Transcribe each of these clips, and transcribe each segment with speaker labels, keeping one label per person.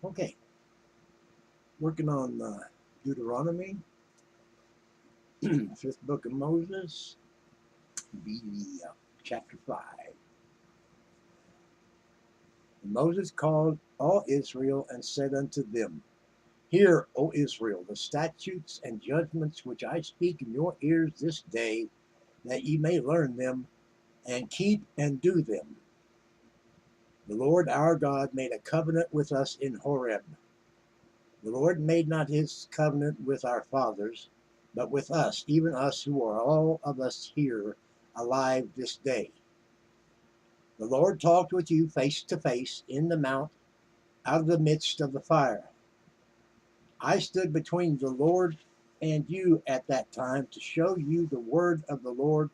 Speaker 1: Okay, working on Deuteronomy, fifth book of Moses, be chapter 5. And Moses called all Israel and said unto them, Hear, O Israel, the statutes and judgments which I speak in your ears this day, that ye may learn them, and keep and do them. The Lord our God made a covenant with us in Horeb. The Lord made not his covenant with our fathers, but with us, even us who are all of us here alive this day. The Lord talked with you face to face in the mount out of the midst of the fire. I stood between the Lord and you at that time to show you the word of the Lord,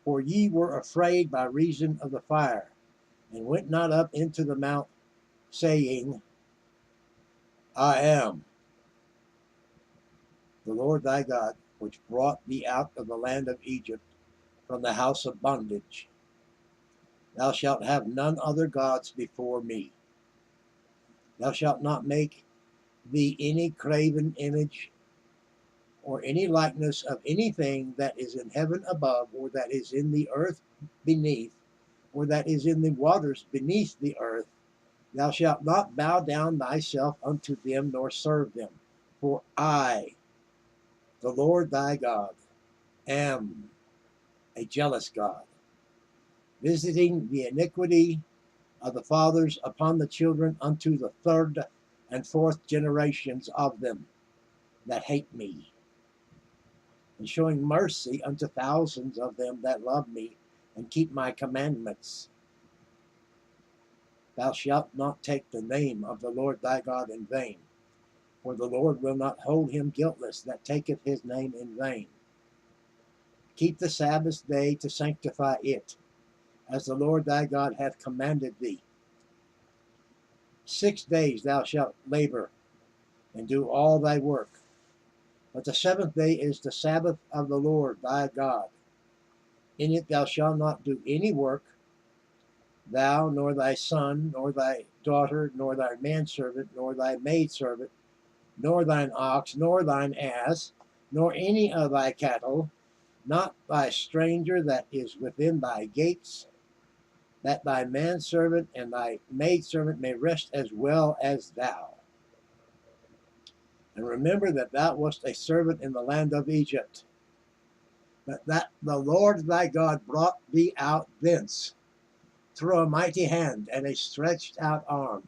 Speaker 1: for ye were afraid by reason of the fire, and went not up into the mount, saying, I am the Lord thy God, which brought thee out of the land of Egypt from the house of bondage. Thou shalt have none other gods before me. Thou shalt not make thee any graven image or any likeness of anything that is in heaven above, or that is in the earth beneath, or that is in the waters beneath the earth. Thou shalt not bow down thyself unto them, nor serve them. For I, the Lord thy God, am a jealous God, visiting the iniquity of the fathers upon the children unto the third and fourth generations of them that hate me, and showing mercy unto thousands of them that love me and keep my commandments. Thou shalt not take the name of the Lord thy God in vain, for the Lord will not hold him guiltless that taketh his name in vain. Keep the Sabbath day to sanctify it, as the Lord thy God hath commanded thee. 6 days thou shalt labor and do all thy work, but the seventh day is the Sabbath of the Lord thy God. In it thou shalt not do any work, thou, nor thy son, nor thy daughter, nor thy manservant, nor thy maidservant, nor thine ox, nor thine ass, nor any of thy cattle, not thy stranger that is within thy gates, that thy manservant and thy maidservant may rest as well as thou. And remember that thou wast a servant in the land of Egypt, but that the Lord thy God brought thee out thence through a mighty hand and a stretched out arm.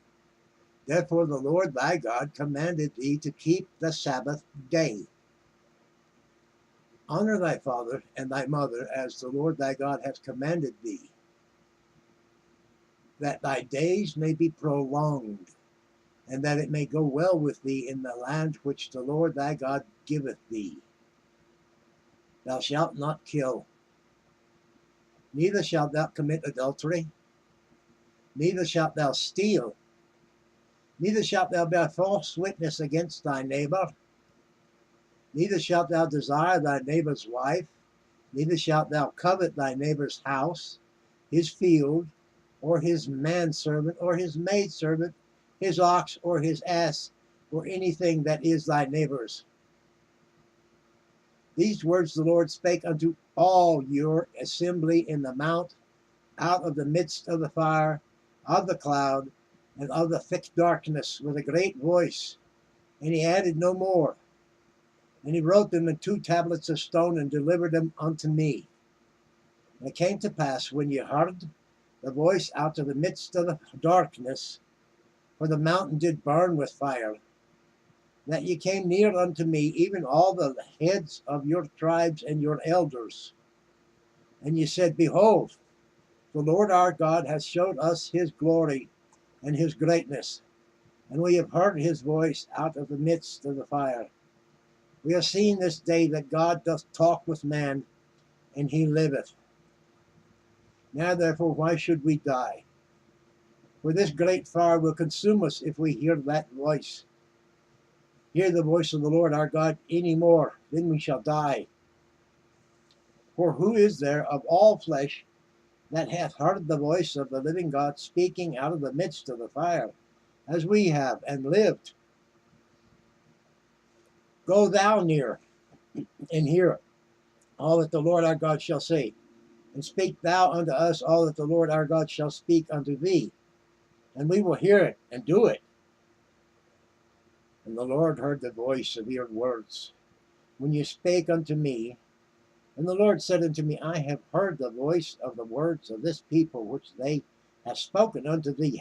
Speaker 1: Therefore the Lord thy God commanded thee to keep the Sabbath day. Honor thy father and thy mother, as the Lord thy God hath commanded thee, that thy days may be prolonged, and that it may go well with thee in the land which the Lord thy God giveth thee. Thou shalt not kill, neither shalt thou commit adultery, neither shalt thou steal, neither shalt thou bear false witness against thy neighbor, neither shalt thou desire thy neighbor's wife, neither shalt thou covet thy neighbor's house, his field, or his manservant, or his maidservant, his ox, or his ass, or anything that is thy neighbor's. These words the Lord spake unto all your assembly in the mount, out of the midst of the fire, of the cloud, and of the thick darkness, with a great voice. And he added no more. And he wrote them in 2 tablets of stone, and delivered them unto me. And it came to pass, when ye heard the voice out of the midst of the darkness, for the mountain did burn with fire, that ye came near unto me, even all the heads of your tribes and your elders. And ye said, Behold, the Lord our God hath showed us his glory and his greatness, and we have heard his voice out of the midst of the fire. We have seen this day that God doth talk with man, and he liveth. Now therefore, why should we die? For this great fire will consume us if we hear that voice. Hear the voice of the Lord our God any more, then we shall die. For who is there of all flesh that hath heard the voice of the living God speaking out of the midst of the fire? as we have, and lived. Go thou near, and hear all that the Lord our God shall say. And speak thou unto us all that the Lord our God shall speak unto thee. And we will hear it, and do it. And the Lord heard the voice of your words, when you spake unto me. And the Lord said unto me, I have heard the voice of the words of this people, which they have spoken unto thee.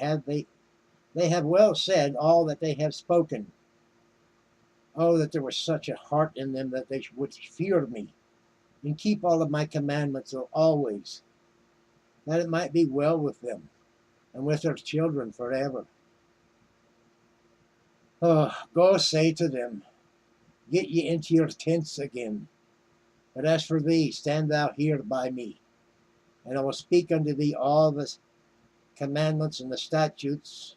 Speaker 1: They have well said all that they have spoken. Oh, that there was such a heart in them, that they would fear me, and keep all of my commandments always, that it might be well with them, and with their children forever. Oh, go say to them, get ye into your tents again. But as for thee, stand thou here by me, and I will speak unto thee all the commandments and the statutes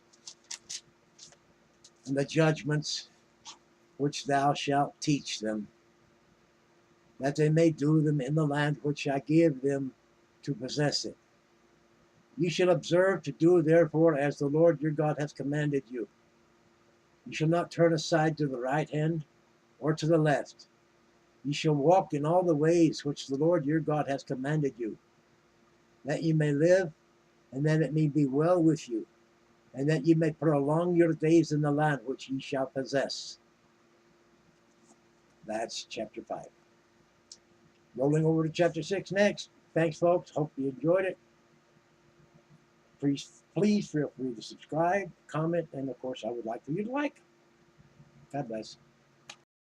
Speaker 1: and the judgments which thou shalt teach them, that they may do them in the land which I give them to possess it. You shall observe to do therefore as the Lord your God hath commanded you. You shall not turn aside to the right hand or to the left. You shall walk in all the ways which the Lord your God hath commanded you, that ye may live, and that it may be well with you, and that ye may prolong your days in the land which ye shall possess. That's chapter 5. Rolling over to chapter 6 next. Thanks, folks. Hope you enjoyed it. Please feel free to subscribe, comment, and of course, I would like for you to like. God bless.